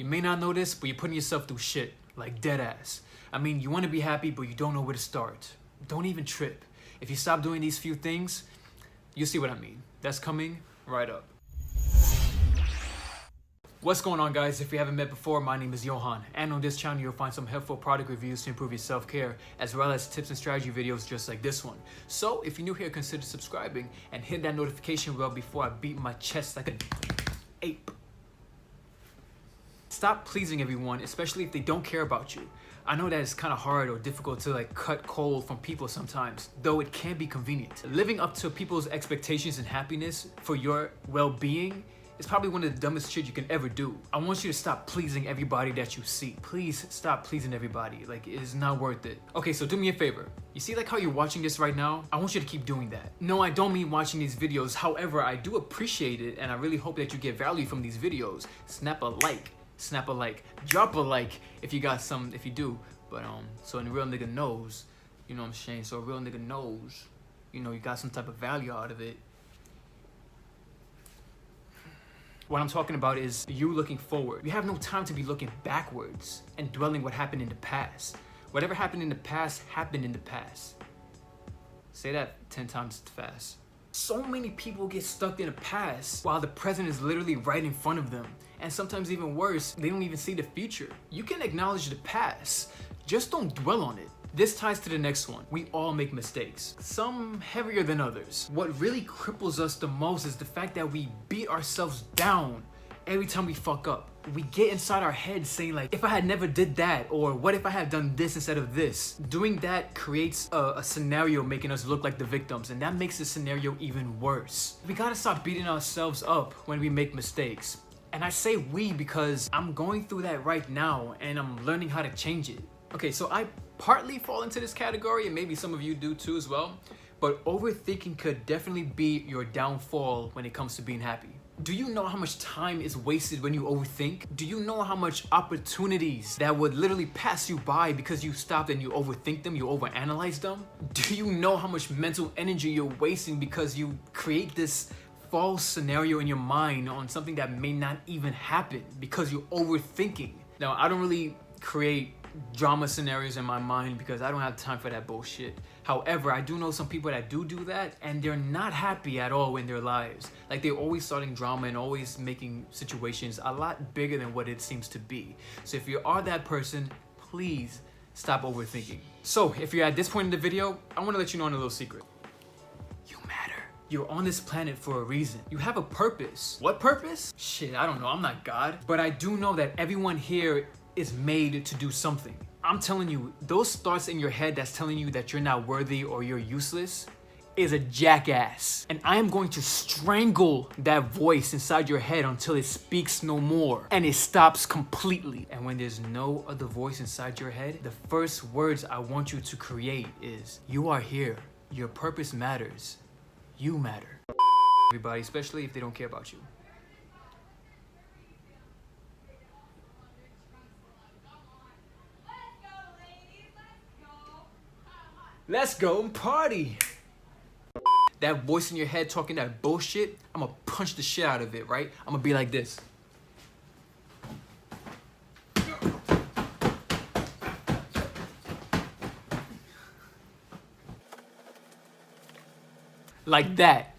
You may not know this, but you're putting yourself through shit, like dead ass. I mean, you want to be happy, but you don't know where to start. Don't even trip. If you stop doing these few things, you'll see what I mean. That's coming right up. What's going on, guys? If we haven't met before, my name is Johann, and on this channel you'll find some helpful product reviews to improve your self-care, as well as tips and strategy videos just like this one. So if you're new here, consider subscribing and hit that notification bell before I beat my chest like an ape. Stop pleasing everyone, especially if they don't care about you. I know that it's kind of hard or difficult to cut cold from people sometimes, though it can be convenient. Living up to people's expectations and happiness for your well-being is probably one of the dumbest shit you can ever do. I want you to stop pleasing everybody that you see. Please stop pleasing everybody. It is not worth it. Okay, so do me a favor. You see how you're watching this right now? I want you to keep doing that. No, I don't mean watching these videos. However, I do appreciate it, and I really hope that you get value from these videos. Snap a like. Snap a like. Drop a like if you got some, if you do. But so a real nigga knows, you know what I'm saying? So a real nigga knows, you know, you got some type of value out of it. What I'm talking about is you looking forward. You have no time to be looking backwards and dwelling what happened in the past. Whatever happened in the past happened in the past. Say that 10 times fast. So many people get stuck in the past while the present is literally right in front of them. And sometimes even worse, they don't even see the future. You can acknowledge the past, just don't dwell on it. This ties to the next one. We all make mistakes, some heavier than others. What really cripples us the most is the fact that we beat ourselves down every time we fuck up. We get inside our heads saying if I had never did that, or what if I had done this instead of this? Doing that creates a scenario making us look like the victims, and that makes the scenario even worse. We gotta stop beating ourselves up when we make mistakes. And I say we because I'm going through that right now and I'm learning how to change it. Okay, so I partly fall into this category, and maybe some of you do too as well, but overthinking could definitely be your downfall when it comes to being happy. Do you know how much time is wasted when you overthink? Do you know how much opportunities that would literally pass you by because you stopped and you overthink them, you overanalyze them? Do you know how much mental energy you're wasting because you create this false scenario in your mind on something that may not even happen because you're overthinking? Now, I don't really create drama scenarios in my mind because I don't have time for that bullshit. However, I do know some people that do that, and they're not happy at all in their lives. They're always starting drama and always making situations a lot bigger than what it seems to be. So if you are that person, please stop overthinking. So if you're at this point in the video, I want to let you know on a little secret. You matter. You're on this planet for a reason. You have a purpose. What purpose? Shit, I don't know. I'm not God. But I do know that everyone here is made to do something. I'm telling you, those thoughts in your head that's telling you that you're not worthy or you're useless is a jackass. And I am going to strangle that voice inside your head until it speaks no more and it stops completely. And when there's no other voice inside your head, the first words I want you to create is, you are here. Your purpose matters. You matter. Everybody, especially if they don't care about you. Let's go and party. That voice in your head talking that bullshit, I'm gonna punch the shit out of it, right? I'm gonna be like this. Like that.